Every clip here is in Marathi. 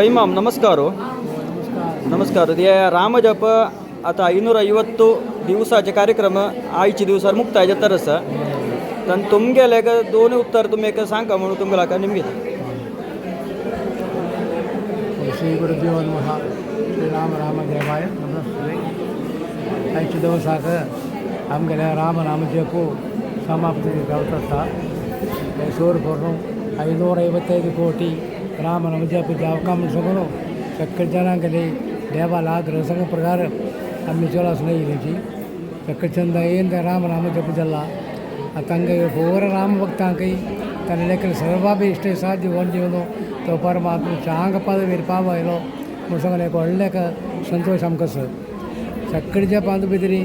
पैमाम नमस्कार. नमस्कार. हे रामजप आता 550 दिवसाचे कार्यक्रम आयचे दिवसार मुक्तायचे तरस तर तुमगेले का दोन्ही उत्तर तुम्ही एक सांगा म्हणून तुम्हाला का निमगे श्री गुरुदेव नमः. श्री राम राम देवाय नमस्ते. आयचे दिवसाक आमगेल्या राम नाम जपू समाप्ति गावता सोर करून 555 ಕೋಟಿ ರಾಮ ನಾಮ ಜಪ ಜಾವಕಾಮ ಸಗಣो सक्कर जनांगले देवाला आग्रह संग प्रकार आम्ही चोलास नाही गेली सक्कर चंद येन राम नाम जप जल्ला आतंग होर राम भक्तांकೈ ತನ್ನ ಲೆಕ್ಕಲ್ಲಿ ಸರ್ವಾಭಿ ಇಷ್ಟೇ ಸಾಧ್ಯ ಹೊಂದಿವನು तो परमात्मा चांग पद पावायलो मुसंगले ಒಳ್ಳೆ ಸಂತೋಷ ಅಮ್ಕಸ್ सक्कर जप अंद बिदरी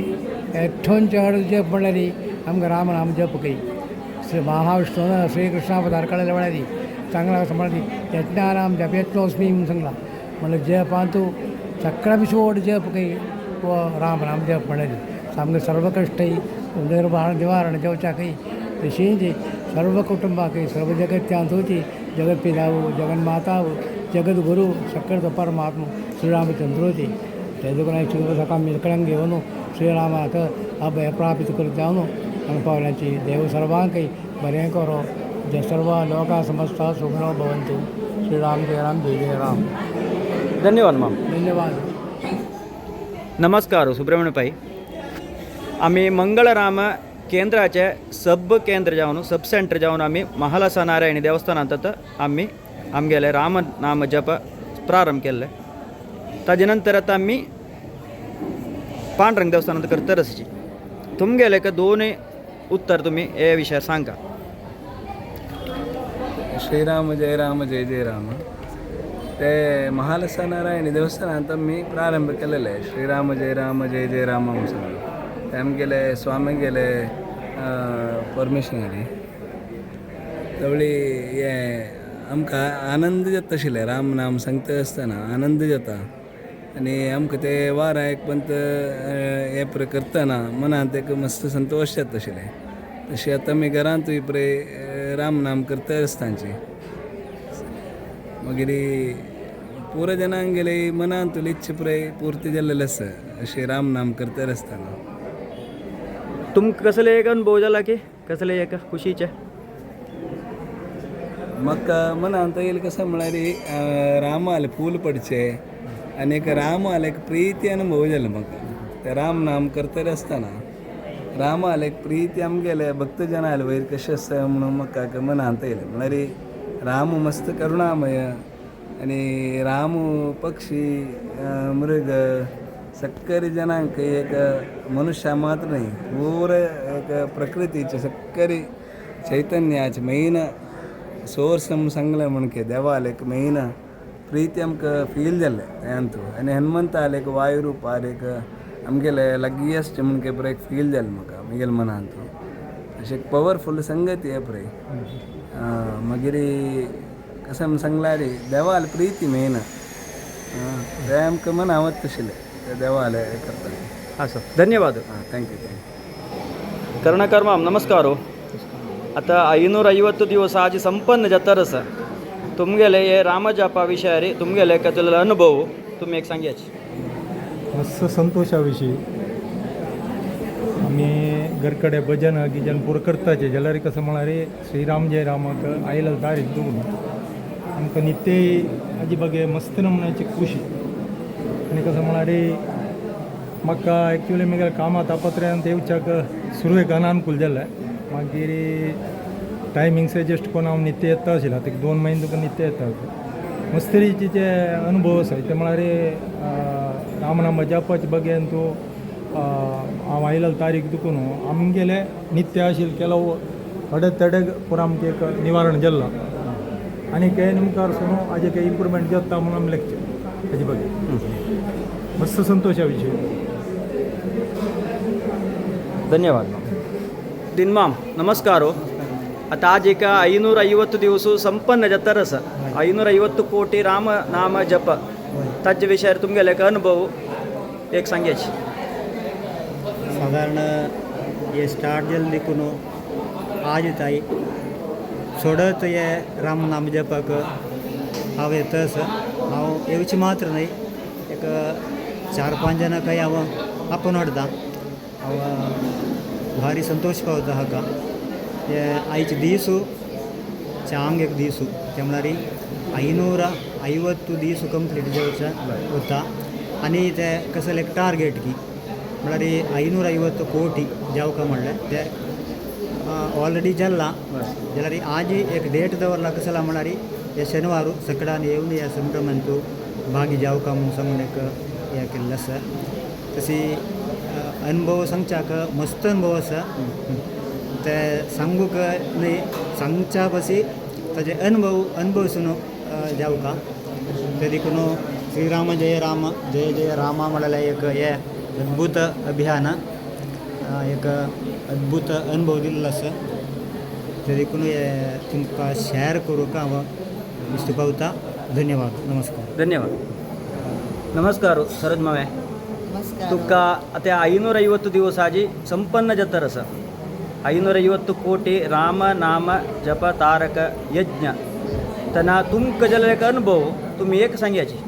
एठोन चढ़ जप म्हणल्यारी आमकां राम नाम जप कई श्री महाविष्णून श्रीकृष्णा पदार कळले म्हळ्यारी चांगला सांबाळती यज्ञा राम जप यत्नोस्मी म्हणून सांगला म्हणल्यार जप तूं सक्कळा विश्वोड जप कई वो राम नाम जप म्हळ्यारी सामकें सर्व कश्टय निर्वाहण निवारण जेवच्या कई तशींच सर्व कुटुंबाकय सर्व जगत्यांतूची जगत पितावू जगन्मातावू जगद्गुरू सक्कर तो परमात्मा श्रीरामचंद्रोती तेजे कोणाची सकाळ मिलकळंक घेवन श्रीरामाक अभय प्राप्त करीत जावन अनुभवण्याची देव सर्वांकय बरें करो. जे सर्व लोका समस्ता सुखनो भवन्तु. श्रीराम जय राम जय जय राम. धन्यवाद माम. धन्यवाद. नमस्कार सुब्रमण्य पाई. आम्ही मंगळराम केंद्राचे सब केंद्र जावन सब सेंटर जावन आम्ही महालसा नारायणी देवस्थानांत आम्ही आमगेले राम नाम जप प्रारंभ केले. ताजे नंतर आता आम्ही पांडुरंग देवस्थानांत करता रसची तुमगेले का दोन्ही उत्तर तुम्ही हे विषयार सांगा. श्रीराम जय जय राम. ते महालसा नारायणी देवस्थानांत मी प्रारंभ केलेले श्रीराम जय जय राम म्हणून ते आमगेले स्वामी गेले परमिशन घाली तवळी हे आमकां आनंद जाता आशिल्ले राम नाम सांगता आसतना आनंद जाता आनी आमकां ते वार आयकपंत हे पळय करतना मनांत एक मस्त संतोश जाता आशिल्ले. तशें आतां आमी घरांतूय पळय राम नाम करता आसतांची मागीर पुरो जनांक गेले मनांतूल इच्छा पळय पुर्ती जाल्लेले आसा अशें राम नाम करता आसतना. तुमकां कसले एक अनुभव जाला की कसले एक खुशीचे म्हाका मनांत येयलें कशें म्हळ्यार रामाल फूल पडचे आनी एक रामाल एक प्रिती अनुभव जालो म्हाका. ते राम नाम करता आसतना रामाल एक प्रिती आमगेले भक्त जनाल वयर कशें आसा म्हणून म्हाका मनांत येयलें. म्हळ्यार राम मस्त करुणामय आनी राम पक्षी मृग सक्कर जनांक एक मनुष्य मात्र न्ही पूर एक प्रकृतीचे सक्कर चैतन्याचे मेन सोर्स सांगलें म्हणके देवाल एक मेन प्रिती आमकां फील जाल्लें तेंतू आनी हनुमंताल एक वायू रुपार एक आमगेले लागीयस्ट म्हणके पळय एक फील जालें म्हाका म्हगेल्या मनांत अशें एक पवरफूल संगती हे पळय. मागीर कशें म्हण सांगल्यार देवाल प्रिती मेन ते आमकां मना वता आशिल्लें ते देवाल हे करता. हां सर धन्यवाद. थँक्यू. करुणाकर माम नमस्कार. आता 550 दिवस आज संपन्न जातारस तुमगेले हे रामजपा विशयार तुमगेले कसले अनुभव तुम्ही एक सांगायचे. मस्त संतोषाविषयी आम्ही घरकडे भजन गिजन पूर करताचे जाल्यार कसं म्हळ्यार श्रीराम जय रामाक आयला तारीख दोन आमकां नित्य हाजे बगे मस्त नमुन्याची खुशी आनी कसं म्हळ्यार म्हाका एक्चुली म्हगेल्या कामा तापत्र्यांत येवच्याक सुरवेक अनानुकूल जालें. मागीर टायमींग सजेस्ट करून हांव नित्य येता आशिल्लो. आतां 2 म्हयने तुका नित्य येता. मस्तरीचे जे अनुभव आसा ते म्हळ्यार रामनाम जपाचे बगेन तूं हांव आयला तारीख दुखून आमगेले नित्य आशिल्ले केलो अडे पूण आमकां एक निवारण जाल्ला आनी हे निमकार सुनू हाजे काही इम्प्रुवमेंट जाता म्हणून आमी लेक्चर हाजे बगे मस्त संतोशा विशयी. धन्यवाद. दिनमाम नमस्कार. आता आज एक 550 दिवस संपन्न जातारस 550 कोटी राम नाम जप ताचे विशयार तुमगेले एक अनुभव एक सांगायचे. साधारण हे स्टार्ट जाल्लें देखून आज ताई सोडत हे राम नाम जपाक हांव येतास हांव येवचें मात्र न्हय एक 4-5 जाणां काही हांव आपोवन हाडटा हांव भारी संतोश पावता हाका हे आयचे दिसू आमगे एक दिसू ते म्हळ्यार 550 दीस कंप्लीट जावचे वता आनी ते कसले एक टार्गेट की म्हळ्यार 550 कोटी जावका म्हणलें ते ऑलरेडी जाल्ला जाल्यार आज एक डेट दवरला कसला म्हळ्यार हे शेनवार सकाळान येवन ह्या संक्रमण भागी जावका म्हणून सांगून एक हें केल्लें आसा तशी अनुभव सांगच्याक मस्त अनुभव आसा ते सांगूक न्हय सांगच्या बसी ताजे अनुभवसून जावका ते देखून श्रीराम जय राम जय जय रामा म्हणलें एक हे अद्भुत अभियान एक अद्भुत अनुभव दिल्लो आसा ते देखून हे तुमकां शेअर करूंक हांव इश्ट पावता धन्यवाद नमस्कार नमस्कार शरद मावे तुका आता 550 दिवस आजी संपन्न जातर आसा 550 कोटी राम नाम जप तारक यज्ञ तेन्ना तुमकां जाल्यार एक अनुभव तुमी एक सांगयाची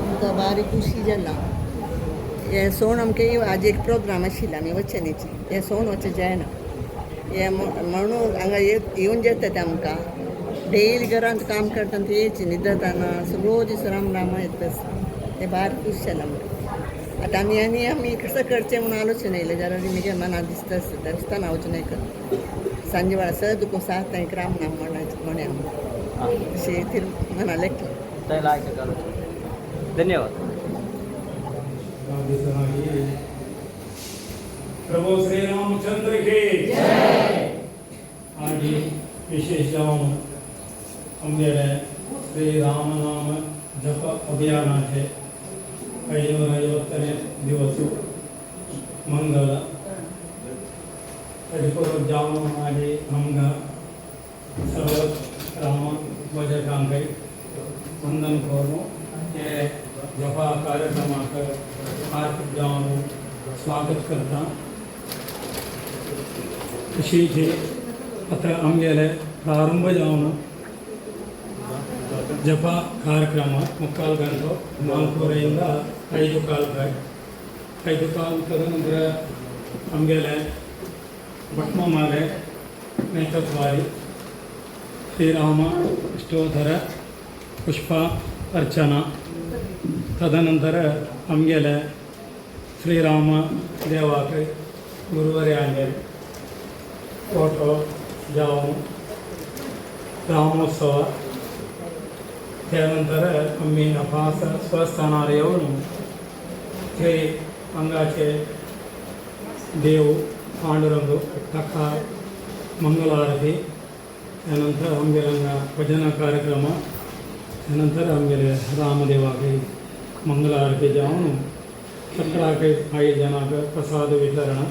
आमकां बारी खुशी जाला हे सोण आमकां आज एक प्रोग्राम आशिल्लो आमी वचनीची हे सोण वचूं जायना हे म्हणून हांगा येवन जेता ते आमकां डेली घरांत काम करतना ते येची न्हिदताना सगळो दीस राम राम येत ते भारी खूश जाला आमकां आतां आमी कसं करचें म्हणून आलोचना येयलें जाल्यार म्हज्या मनांत दिसता आसता दिसताना हांव वचून करता सांजे वेळार सद दुखून सात एक राम नाम म्हणे आमी अशें ती मना लेखलें धन्यवाद प्रभु श्री रामचंद्र के आज विशेष जाऊन अमगेले श्री राम नाम जप अभियानाचे 550ನೇ दिवस मंगल तरी जाऊन आली आमगा सर्व राम भजकांक वंदन करून ते जपा कार्यक्रमाक हार्दिक जाऊन स्वागत करता तशीच आता आमगेले प्रारंभ जावन जप ಕಾರ್ಯಕ್ರಮ ಮುಕ್ಕಾಲು ಗಂಟು 4:30ರಿಂದ 5:15 ತದನಂತರ ಆಮೇಲೆ ಭಟ್ಮಮಾಲೆ ನೇತೃತ್ವಾರಿ ಶ್ರೀರಾಮ ಅಷ್ಟೋತ್ತರ ಪುಷ್ಪ ಅರ್ಚನಾ ತದನಂತರ ಆಮೇಲೆ ಶ್ರೀರಾಮ ದೇವಾಕ गुरुवर्यांगे फोटो जाऊन रामोत्सव त्यानंतर आम्ही अपास स्वस्थानार येऊन ते अंगाचे देव पांडुरंग टका मंगलारती त्यानंतर आमगेल्या भजन कार्यक्रम त्यानंतर आमगेले रामदेवाके मंगलारती जाऊन 17 जनाक प्रसाद वितरण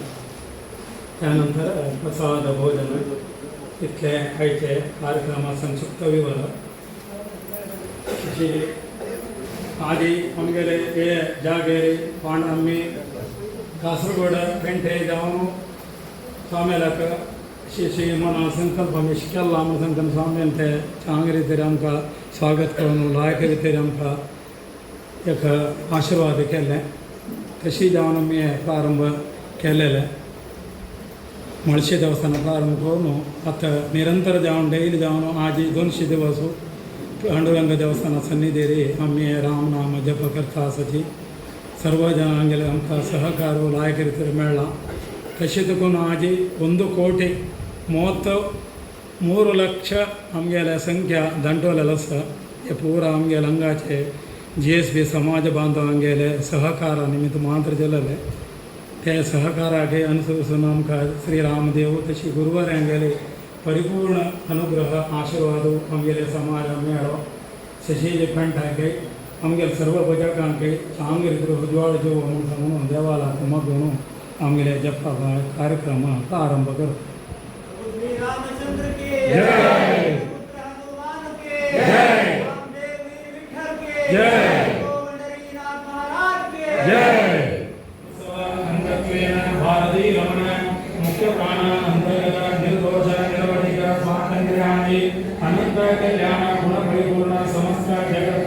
त्यानंतर प्रसाद भोजन इतले आयचे कार्यक्रम संक्षिप्त विवर अशी आधी आमगेले हे जागेर पण आम्ही कासरगोड पेंटे जावन स्वाम्याक अशी मना संकल्प आमी केला म्हणून संकल्प स्वाम्यान ते चांगले रितीन आमकां स्वागत करून लायक रितीन आमकां एक आशिर्वाद केले तशी जावन आमी प्रारंभ केलेले मळशे देवस्थाना प्रारंभ करून आता निरंतर जावन डेली जावन आज 200 दिवस पांडुरंग देवस्थाना सन्निधेरी आम्ही राम नाम जप करता आसाची सर्व जनांगेले आमकां सहकार लायक रितीन मेळ्ळा तशें देखून आज 1 कोटी 33 लक्ष आमगेले संख्या दांटोलेलो आसा हे पुरा आमगेले हांगाचे GSB समाज बांधवांगेले सहकारा निमित्त मात्र जालेले ते सहकाराके अनुसरून आमकां श्री रामदेव तशी गुरुवारांगेले परिपूर्ण अनुग्रह आशीर्वाद आमगेले समाज मेळ्ळो शशीज पेंटाके आमगेले सर्व भजकांके चांगले रितीन उजवाड जिवो म्हणून देवाला मागून आमगेले जप्पा कार्यक्रम प्रारंभ करता भारती रमण मुख्य प्राण अंतर्गत निर्दोष निरवधिक स्वातंत्र्याणि अनंत कल्याण गुण परिपूर्ण समस्त जगत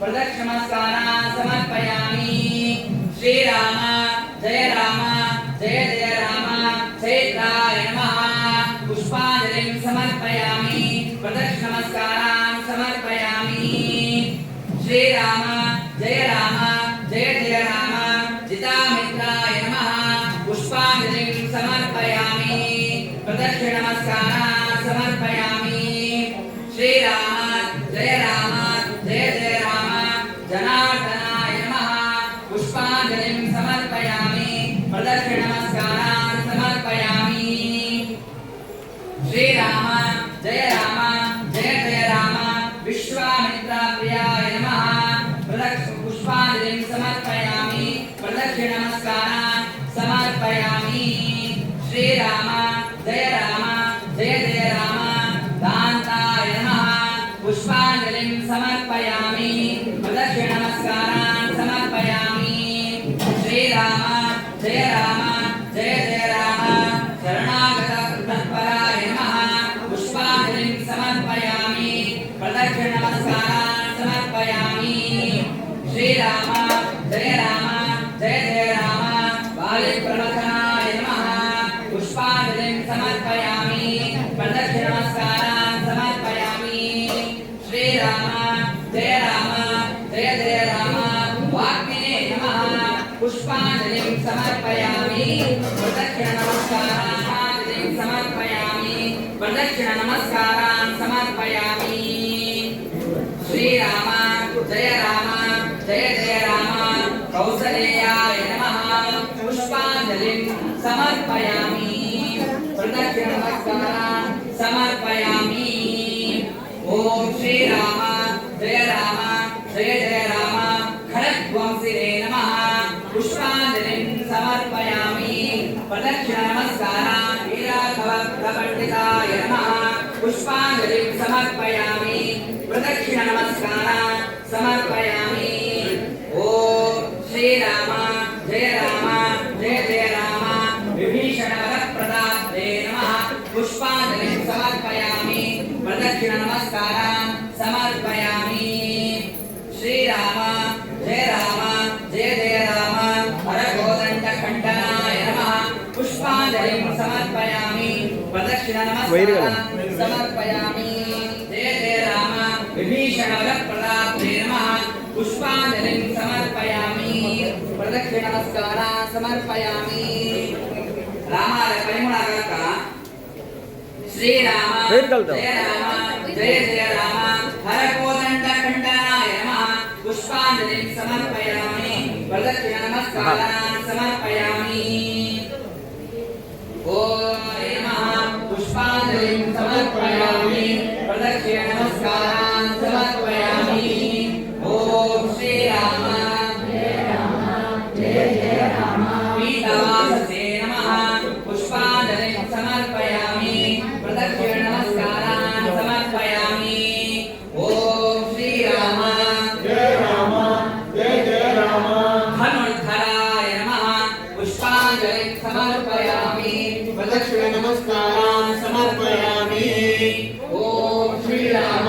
प्रदक्षिणमस्कारान् समर्पयामि श्रीराम जय राम जय जय राम चैत्राय नमः पुष्पाञ्जलिं समर्पयामि प्रदक्षिणमस्कारान् समर्पयामि श्रीराम जय जय राम जितामित्राय नमः पुष्पाञ्जलिं समर्पयामि प्रदक्षिणमस्कारान् समर्पयामि श्रीराम जय राम जनार्दनाय नमः पुष्पाञ्जलिं समर्पयामि प्रदक्षिणमस्कारान् समर्पयामि श्रीराम जय राम विश्वामित्रप्रियाय नमः पुष्पाञ्जलिं समर्पयामि प्रदक्षिणमस्कारान् समर्पयामि श्रीराम जय राम कान्ताय नमः पुष्पाञ्जलिं समर्पयामि प्रदक्षिणमस्कारान् समर्पयामि श्रीराम जय राम शरणागतपराय नमः पुष्पाञ्जलिं समर्पयामि प्रदक्षिणमस्कारान् समर्पयामि श्रीराम जय राम वालिप्रवचनाय नमः पुष्पाञ्जलिं समर्पयामि प्रदक्षिणमस्कारान् समर्पयामि श्रीराम जय राम वाग्मिने नमः पुष्पाञ्जलिं समर्पयामि प्रदक्षिणनमस्कारान् समर्पयामि प्रदक्षिणनमस्कारान् समर्पयामि श्रीराम जय राम कौसलेयाय नमः पुष्पाञ्जलिं समर्पयामि प्रदक्षिणनमस्कारान् समर्पयामि ओम श्रीराम जय राम खड्गवंशिने नमः पुष्पाञ्जलिं समर्पयामि प्रदक्षिणनमस्कारान् वीराभवप्रवर्तिताय नमः पुष्पाञ्जलिं समर्पयामि प्रदक्षिणनमस्कारान् समर्पयामि ओम श्रीराम जय राम विभीषणवरप्रदाते नमः पुष्पाञ्जलिं समर्पयामि प्रदक्षिणनमस्कारान् समर्पयामि श्रीराम जय राम हरगोदण्डखण्डनाय नमः पुष्पाञ्जलिं समर्पयामि प्रदक्षिणनमस्कारान् समर्पयामि जय राम विभीषणवरप्रदाते नमः पुष्पाञ्जलिं समर्पयामि प्रदक्षिणनमस्कारान् समर्पयामि रामाय परिमळागत श्रीराम जय राम हरकोदण्डखण्डनाय नमः पुष्पाञ्जलिं समर्पयामि प्रदक्षिणनमस्कारान् समर्पयामि ॐ नमः पुष्पाञ्जलिं समर्पयामि प्रदक्षिणनमस्कारान् समर्पयामि ॐ श्रीराम जय राम पीतावाससे नमः पुष्पाञ्जलिं समर्पयामि प्रदक्षिणनमस्कारान् समर्पयामि ॐ श्रीराम जय राम धनुर्धराय नमः पुष्पाञ्जलिं समर्पयामि प्रदक्षिणनमस्कारान् समर्पयामि ॐ श्रीराम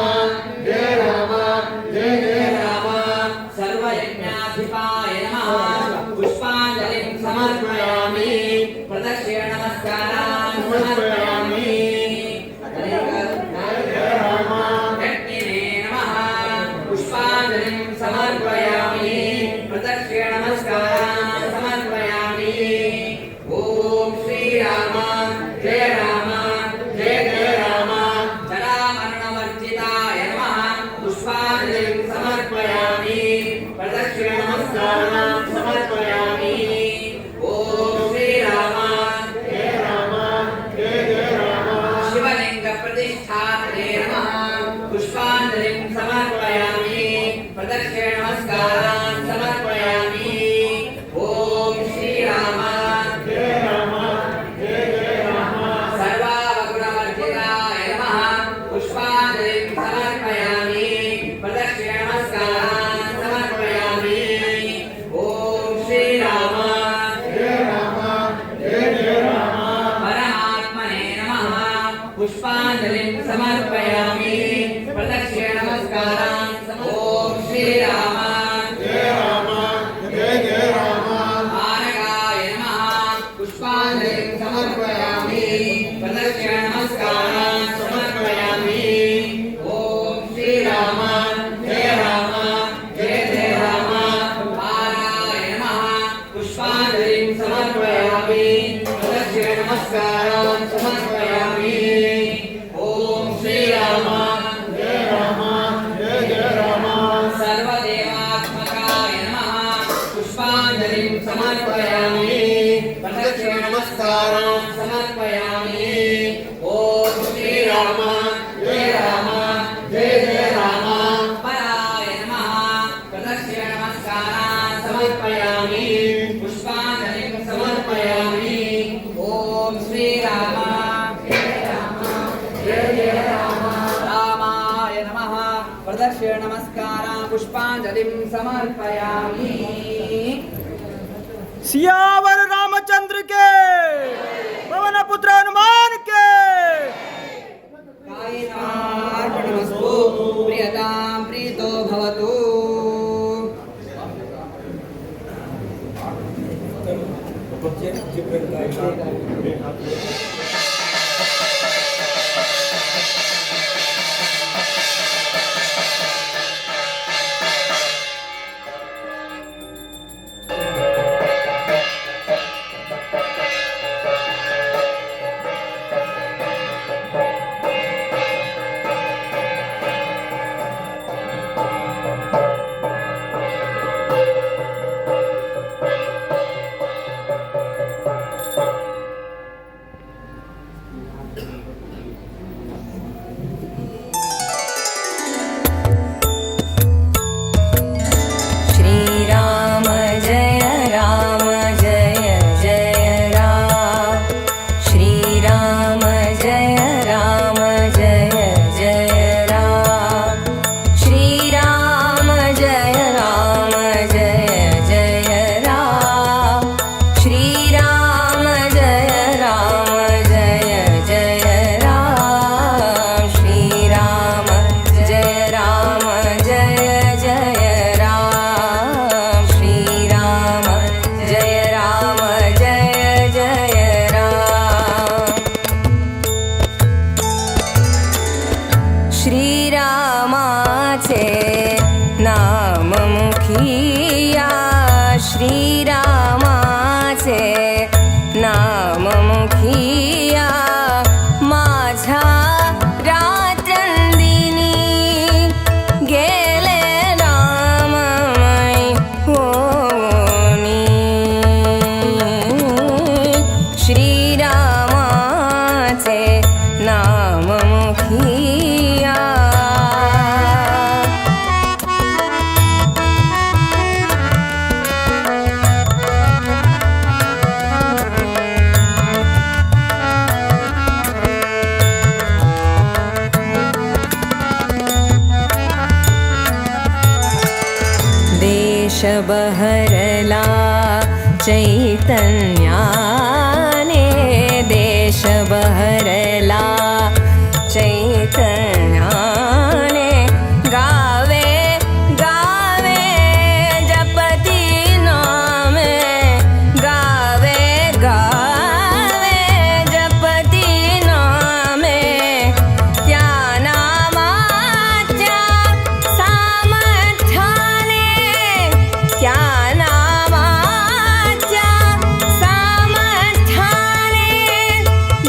जय राम सर्वयज्ञाधिपाय नमः पुष्पाञ्जलिं समर्पयामि प्रदक्षिणनमस्कारान् समर्पयामि यज्ञिने नमः पुष्पाञ्जलिं समर्पयामि प्रदक्षिणनमस्कारान् समर्पयामि ॐ श्रीराम जय राम जरामरणवर्जिताय नमः पुष्पाञ्जलिं समर्पयामि प्रदक्षिणनमस्कारान् समर्पयामि ॐ श्रीराम शिवलिङ्गप्रतिष्ठापने नमः पुष्पाञ्जलिं समर्पयामि प्रदक्षिणनमस्कारान् समर्पयामि ॐ श्रीराम सर्वावगुणवर्जिताय नमः पुष्पाञ्जलिं समर्पयामि प्रदक्षिणनमस्कारान् समर्पयामि ॐ श्रीराम परमात्मने नमः पुष्पाञ्जलिं समर्पयामि प्रदक्षिणनमस्कारान् ॐ श्रीराम समर्पयामि प्रदक्षिण नमस्कारं समर्पयामि ॐ श्रीराम जय राम जय जय राम पराय नमः प्रदक्षिण नमस्कारं समर्पयामि पुष्पाञ्जलिं समर्पयामि ॐ श्रीराम जय राम जय जय राम रामाय नमः प्रदक्षिण नमस्कारं पुष्पाञ्जलिं समर्पयामि सियावर रामचंद्र के पवन पुत्र हनुमान के कायेनार्पणमस्तु प्रियतां प्रीतो भवतु श्रीराम जय राम जय जय राम श्रीराम जय राम जय जय राम श्रीराम जय राम जय जय राम श्रीराम जय राम जय जय राम श्रीराम जय राम जय जय राम श्रीराम जय राम जय जय राम श्रीरामाचे नाम मुखिया श्रीरामाचे नाम मुखिया माझ्या रात्रंदिनी गेले राममय होनी श्रीरामाचे नाम मुखिया देश बहरला चैतन्याने देश बहरला चैतन्याने गावे गावे जपती नामे गावे गावे जपती नामे त्या नामाच्या सामर्थ्याने त्या नामाच्या सामर्थ्याने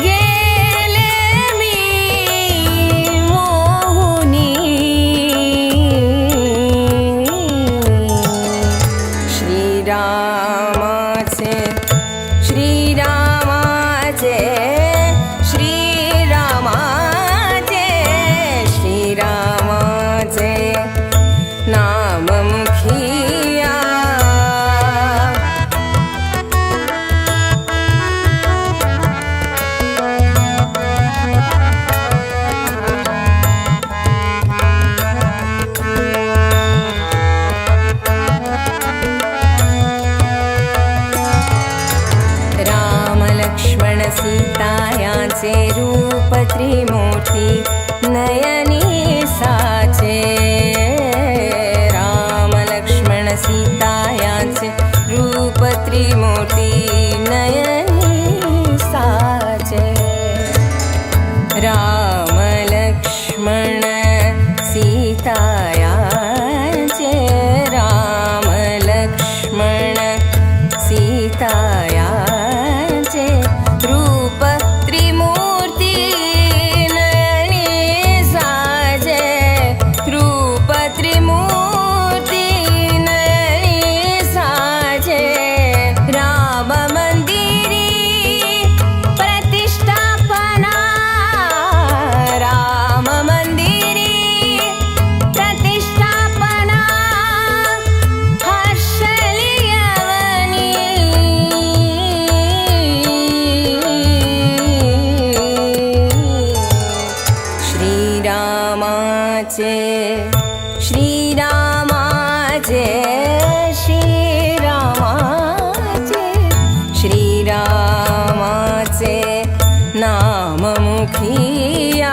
गेले मी मोहुनी श्रीरामाचे श्रीरामाचे श्रीरामाचे श्रीरामाचे नाम मुखिया राम लक्ष्मण सीता यांचे रूप त्रिमूर्ती नयनी साचे राम लक्ष्मण सीता यांचे रूप त्रिमूर्ती नयनी साचे राम लक्ष्मण सीता यांचे राम लक्ष्मण सीता यांचे रूप त्रिमूर्ती नयनी सा श्रीरामाचे नाम मुखिया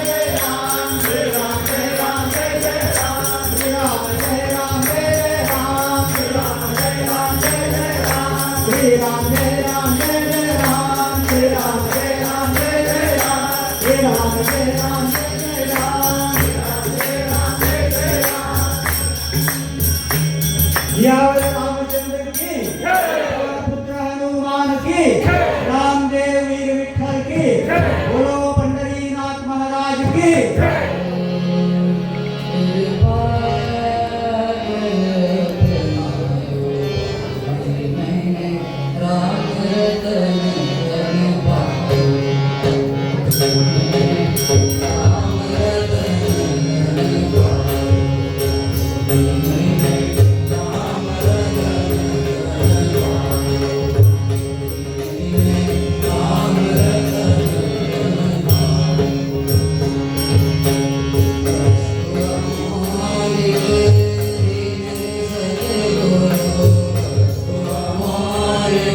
रामचंद्र की पुत्र हनुमान की रामदेव वीर विठ्ठल की बोलो पंढरीनाथ महाराज की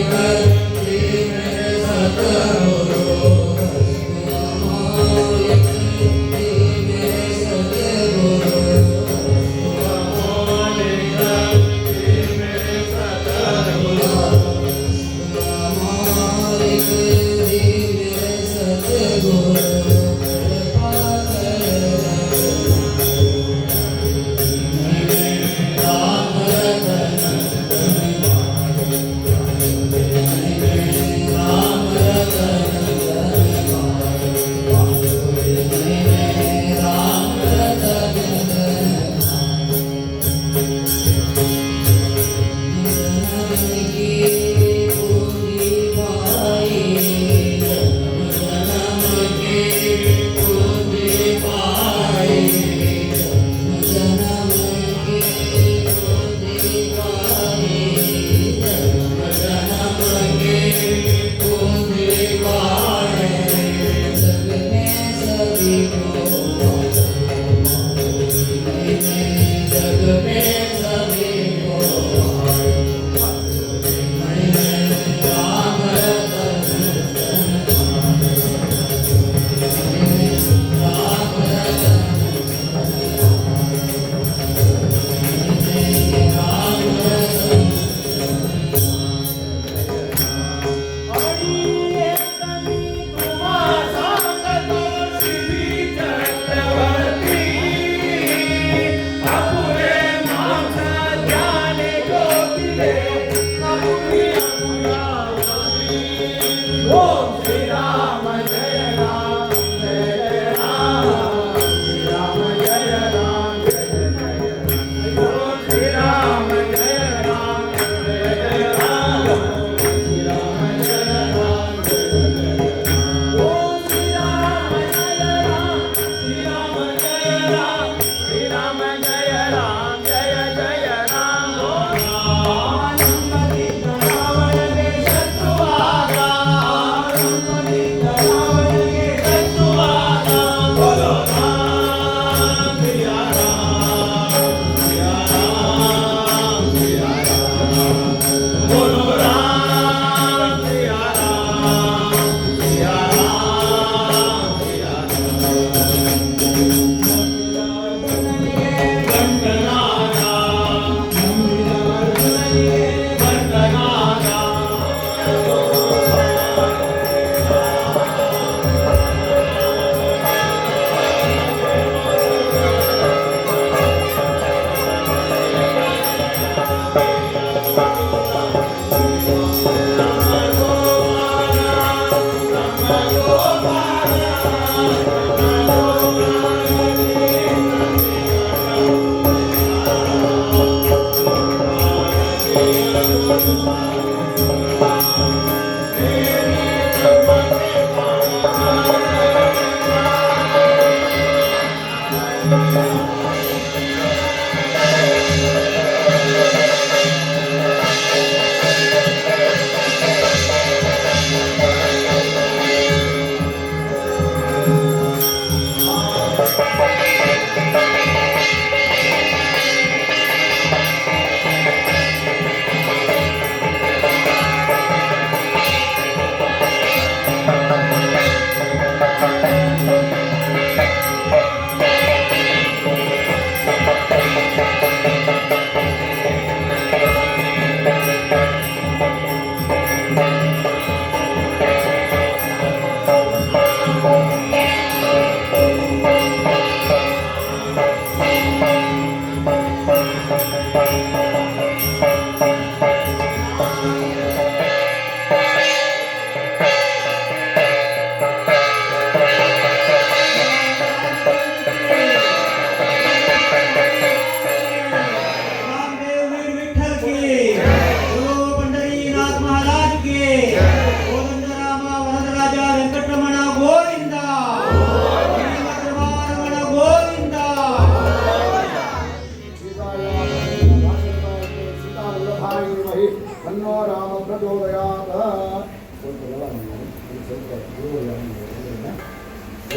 Hare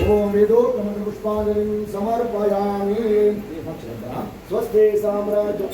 ओम वेदोत्तम पुष्पांजलिं समर्पयामि। स्वस्ति साम्राज्य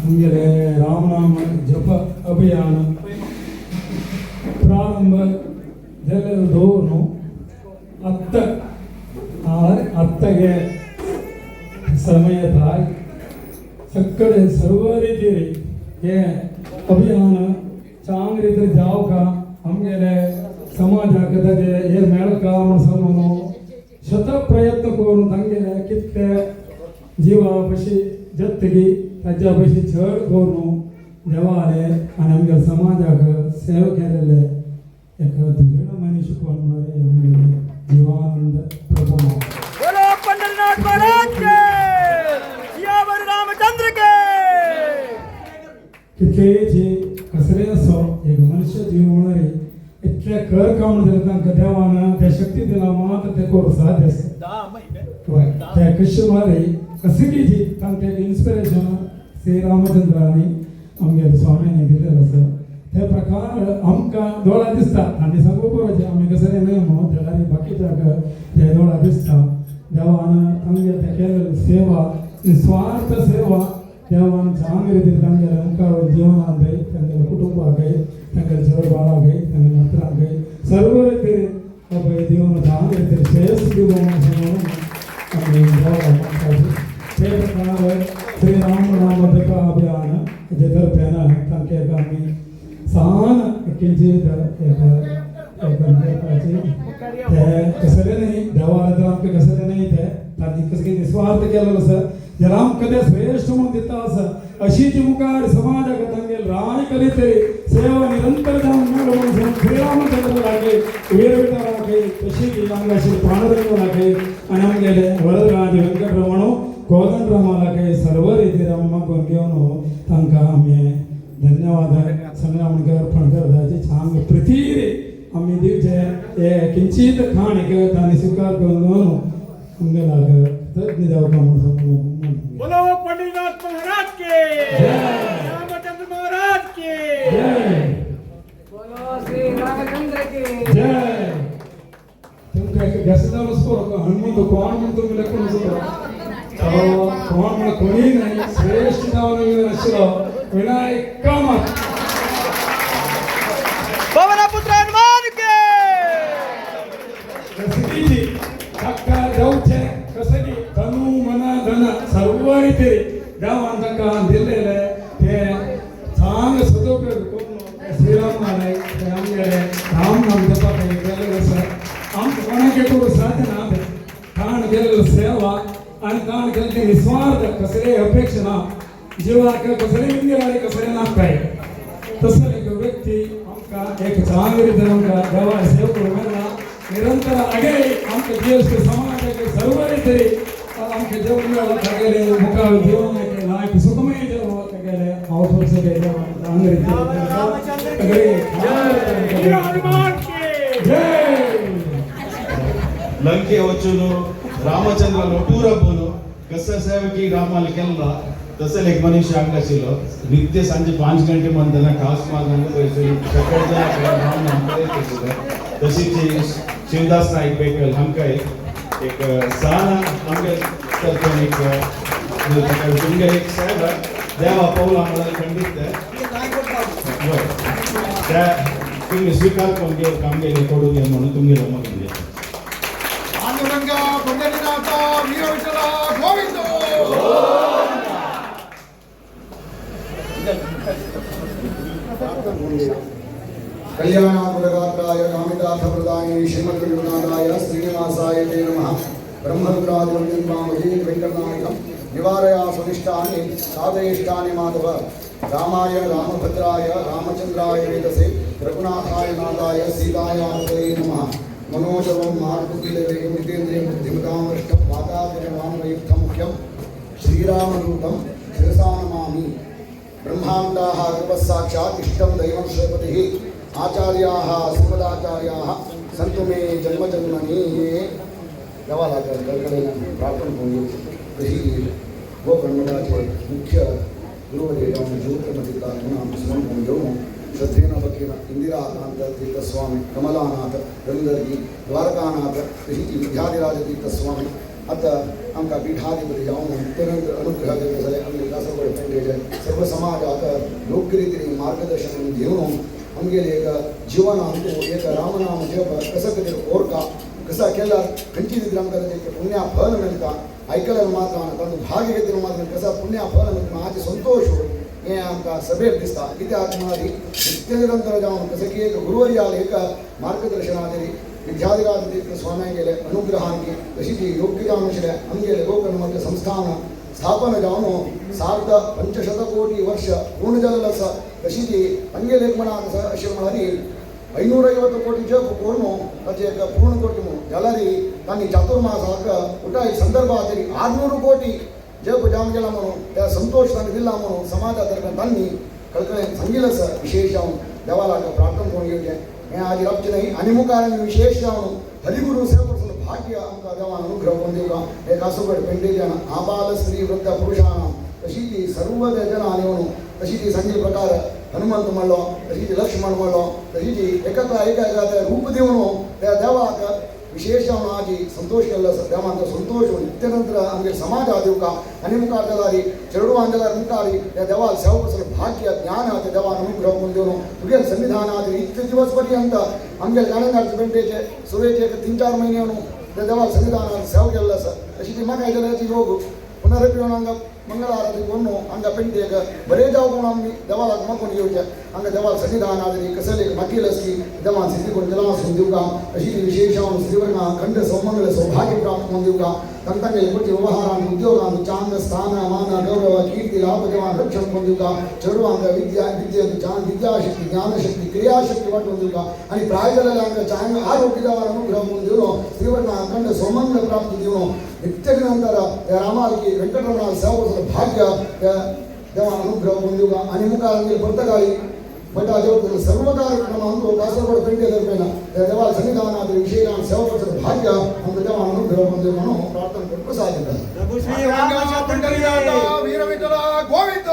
ನಮಗೆ ರಾಮನಾಮ ಜಪ ಅಭಿಯಾನ ಪ್ರಾರಂಭದಲ್ಲದವನು ಅತ್ತಗೆ ಸಮಯದ सगळे सर्व रितीने हे अभियान चांग रीती जाव का आमगेले समाजाक तेजे हे मेळका म्हणून शत प्रयत्न करून तांगेले कितके जिवा पशी जत्तगी ताच्या पशी चड करून देवाले आनी आमगे समाजाक सेव केलेले एक धुरीण मनीस कोण म्हळे आमगेले जीवानंद प्रभू बोलो पंढरीनाथ महाराज के सियावर रामचंद्र के कितलेची कसले असो एक मनुष्य जीव म्हणणारे इतले कर काम जाले तांकां देवान त्या शक्ती दिला मात्र ते करूं साध्य त्या कशे मारे कसलीची तांकां इन्स्पिरेशन श्री रामचंद्रानी आमगे स्वामींनी दिलेलें आसा त्या प्रकार आमकां दोळा दिसता आनी सांगू पळोवचें आमी कसले न्हय म्हणून जाल्यार बाकीच्याक ते दोळा दिसता देवान तांगे ते केलेली सेवा निस्वार्थ सेवा देवान चांग रितीन तांगेले मुखार जिवनाक गई तांगेले कुटुंबाक गई तांगेले चड बाळाक गई तांगेले नातरांक गई सर्व रितीन पळय देवन चांग रितीन श्रेयस दिवं म्हणून आमी देवाक मागता ते प्रकार श्री राम नाम जप अभियान हेजे तर्फेन तांके आमी सान किंचित ते कसले न्ही देवा तर आमकां कसले न्ही ते तांणी कसले निस्वार्थ केलेलो आसा जाल्यार आमकां ते श्रेश्ठ म्हणून दिता आसा अशी जी मुखार समाजाक तांगेली राय करीत तरी सेवा निरंतर जावन मेळो म्हणून श्री रामचंद्र लागे वीरविठा लागे तशी जी आमकां श्री पांडुरंग लागे आनी आमगेले वरदराज वेंकटरमण कोदंडरामा लागे सर्व रितीन आमी मागून घेवन तांकां आमी धन्यवाद सगळ्या आमकां अर्पण करता चांग प्रतीरे आमी दिवचे हे किंचित खाणीक तांणी स्वीकार करून आमगे लाग तज्ञ जावपा म्हणून बोलो पंढरीनाथ महाराज के रामचंद्र महाराज के बोलो श्री रामचंद्र के जय तुमकां गसदालो स्कोर हनुमंत कोण म्हण तुमी लेखून कोण म्हण कोणी नाही श्रेष्ठ जावन आशिल्लो विनायक कामत पवनपुत्र हनुमान के कसलीची ताका जावचे कसली तनु मना धन सर्व रितीन देवान ताका दिलेले ते चांग सदुपयोग करून श्रीराम महाराज ते आमगेले राम नाम जपाक केलेले आसा आमकां कोणाक करूं साध्य ना ते ताण केलेलो सेवा आनी ताण केलेली निस्वार्थ कसले अपेक्षा ना जिवाक कसले इंदिराळे कसले नाकाय तसो एक व्यक्ती आमकां एक चांग रितीन आमकां देवा सेव करूं मेळना निरंतर आगे आमकां ज्येश्ठ समाजाक सर्व रितीन आमकां जेवण मेळ्ळो तागेले मुखार जिवन नायक सुखमय जेवण तागेले हांव तुमचे चांग लंके वचून रामचंद्र लोटूरबून कसं सेवकी रामाला केला तसं एक मनुष्य हांगा आशिल्लो नित्य सांजे 5 गंटे म्हणटना खास मागून तशीच शिवदास नाईक बेकल आमकां एक सान आमगे तर्फेन तुमगे एक सेवा देवा पावला आम्हाला खंडित त्या तुम्ही स्वीकार करून घेऊ कामगिरी करून घ्या म्हणून तुम्ही रमत घ्या पांडुरंगा पंढरीनाथ वीर विठ्ठला गोविंद कल्याणाकुलगात्राय कामितार्थप्रदायिने श्रीमद्गुरुनाथाय श्रीनिवासाय ते नमः ब्रह्मरुद्रादिवंदिन्मामहे वेङ्कटनायकं निवारया सुनिष्टानि साधयिष्टानि माधव रामाय रामभद्राय रामचन्द्राय वेदसे रघुनाथाय नाथाय सीताय आनन्दये नमः मनोजवं मार्गुकिलवेगं नितेन्द्रियं बुद्धिमतां वरिष्ठं वातावरणवानयुक्तं मुख्यं श्रीरामदूतं शिरसा नमामि ब्रह्माण्डाः गर्भस्साक्षात् इष्टं दैवं श्रीपतिः आचार्याः श्रीमदाचार्याः सन्तु मे जन्मजन्मनि देवाला प्रार्थना होईल तशी गोकर्णदाचे मुख्य गुरुवर्य ज्योतिर्मतिकाम स्मरण घेऊन श्रद्धेनं भक्तीनं इंदिराकांत तीर्थस्वामी कमलानाथ रवींद्रजी द्वारकानाथ तशी विद्याधिराज तीर्थस्वामी आता आमकां पीठाधिपती जावन अत्यंत अनुग्रह केले जाल्यार आमगे कासरगोड पेंडेचे सर्व समाजाक योग्य रितीन मार्गदर्शन घेवन आमगेले एक जिवनांत एक रामनाम जप कसं कितें ओरका कसा केल्यार खंयची रितीन आमकां तेजें पुण्या फल मेळटा ऐकल्यानं मात्र पण भाग घेतलं मात्र कसा पुण्य फल माझे संतोष हे आमकां सभेर दिसता कित्याक म्हणाली नित्य निरंतर जावन कसं की एक गुरुवर्याल एक मार्गदर्शनाखातीर विद्याधिकारी स्वाम्यां गेले अनुग्रहान तशी ती योग्य जावन आशिल्ले आमगेले गोकर्णमठ संस्थान स्थापन जावन सार्ध 500 कोटी वर्ष पूर्ण जाल्लें आसा तशी ती आमगेले एक म्हणा अशें म्हणाली 550 कोटी जप करून ताचे एक पूर्ण करता म्हणून जाल्यार तांणी चातुर्मासाक उठा एक संदर्भात 600 कोटी जप जावन गेला म्हणून त्या संतोष तांणी दिला म्हणून समाजातर्फे तांणी कळकळेन सांगिल्लें आसा विशेष जावन देवाला प्रार्थना करून घेवचें हें आज रावचें न्हय आनी मुखार आमी विशेष जावन हरिगुरू सेवा करपाचो भाग्य आमकां देवान अनुग्रह करून दिवं हे कासोगड पेंडेच्यान आबाल स्त्री वृद्ध पुरुषांना तशी ती सर्व जाणां येवन तशी ती सांगिल्ले प्रकार हनुमंत म्हणलो तशी ती लक्ष्मण म्हणलो तशी ती एका रूप दिवन त्या देवाक विशेष जावन आज संतोष केल्लो आसा देवांचो संतोष नित्यनंतर आमगे समाजात येवका आनी मुखार जाल्यार चेडवान जाल्यार मुखार त्या देवाक सेवा करपाचो भाग्य ज्ञान त्या देवान अनुग्रह करून दिवन तुगे संविधानात इतके दिवस पर्यंत आमगे गाणेकार पेंटेचे सुरेचे 3-4 महिने येवन त्या देवाक संविधानात सेवा केल्लो आसा तशी ती म्हाका आयदनाची योग पुनरपी येवन हांगा मंगळ आरती करून हांगा पेंटेक बरें जावं म्हणून आमी देवाक मागून घेवचें हांगा देवाक संविधानात कसं एक मागील आसली देवान सिद्धी करून देवा वचून दिवका अशी विशेष जावन श्रीवर्णा खंड सौमंगल सौभाग्य प्राप्त करून दिवका तांकांगे पुढचे व्यवहारान उद्योगान चांद स्थान मान गौरव कीर्ती लाभ देवान रक्षण करून दिवका चेडवांक विद्याशक्ती ज्ञानशक्ती क्रियाशक्ती वाटून दिवका आनी प्राय जाल्यार हांगा चांग आरोग्य देवान अनुग्रह करून दिवन श्रीवर्णा खंड सौमंगल प्राप्त दिवन नित्य नंतर त्या रामाली वेंकटरमणाल सेवा भाग्य त्या देवान अनुग्रह करून दिवका आनी मुखार आमगे पुर्तगाळी मठा देव सर्व कार्यक्रम कासरगड पेंटे दरम्यान त्या देवाला संविधानात विशेष सेवा करण्याचं भाग्य आमच्या देवान अनुग्रह करून दिवं म्हणून प्रार्थना करतो साधित प्रभू श्री रामचंद्र वीर विठ्ठला गोविंद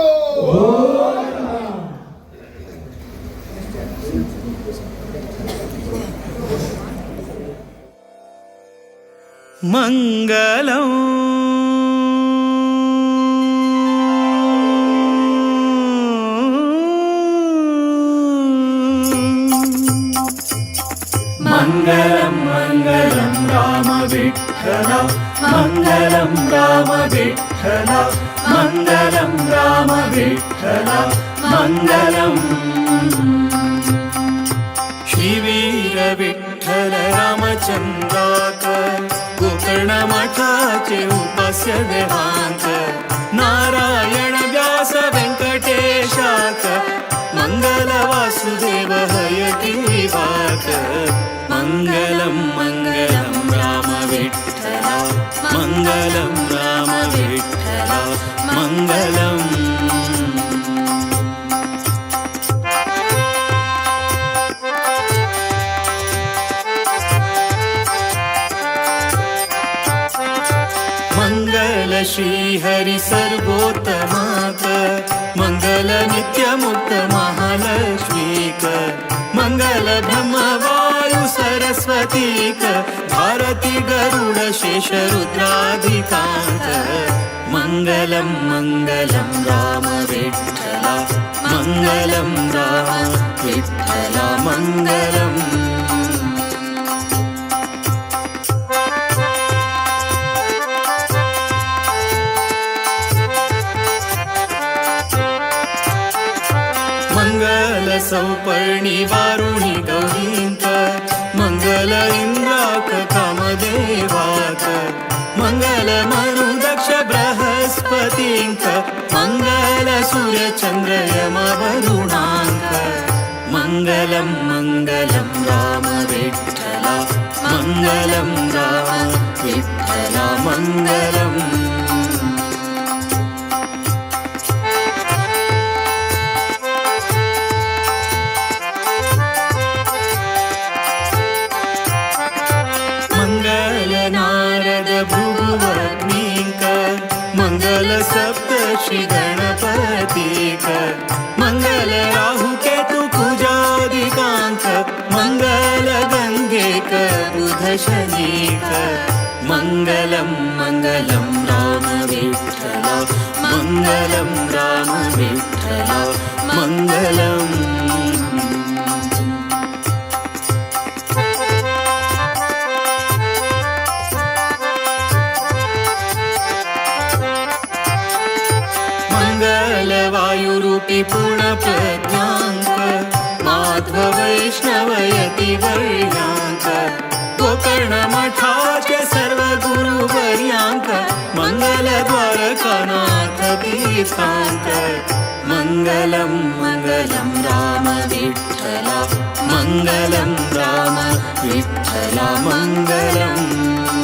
मंगलम मंगलम मंगलम राम विठ्ठल मंगलम राम विठ्ठल मंगलम राम विठ्ठल मंगलम श्रीवीर विठ्ठल रामचंद्राक गोकर्ण मठाचे उपास्य देवांक नारायण व्यास व्यंकटेशाक मंगल वासुदेव हयग्रीवाक मंगलम मंगलम राम विठ्ठल मंगलम राम विठ्ठल मंगलम मंगल श्री हरि सर्वोत्तमाक मंगल नित्य मुक्त महालक्ष्मीक मंगल ब्रह्म वायु सरस्वतीक भारती गरुड शेष रुद्राधिकांक मंगलम मंगलम राम विठ्ठल मंगलम राम विठ्ठल मंगलम मंगल सौपर्णी वारुणी गौरींक मंगल इंद्राक कामदेवाक मंगल मनु दक्ष बृहस्पतींक मंगल सूर्य चंद्र यम वरुणांक मंगलम मंगलम राम विठ्ठल मंगलम राम विठ्ठल मंगलम मंगल सप्तर्षि गणपतिक मंगल राहु केतु कुजादिकांक मंगल गंगेक बुध शनीक मंगलम मंगलम राम विठ्ठल मंगलम राम विठ्ठल मंगलम स्वरूपी पूर्णप्रज्ञाङ्क माध्व वैष्णवयति वर्याङ्क गोकर्णमठाचे सर्व गुरुवर्याङ्क मङ्गलद्वारकानाथ तीर्थाङ्क मङ्गलं मङ्गलं राम विठ्ठला मङ्गलं राम विठ्ठला मङ्गलम्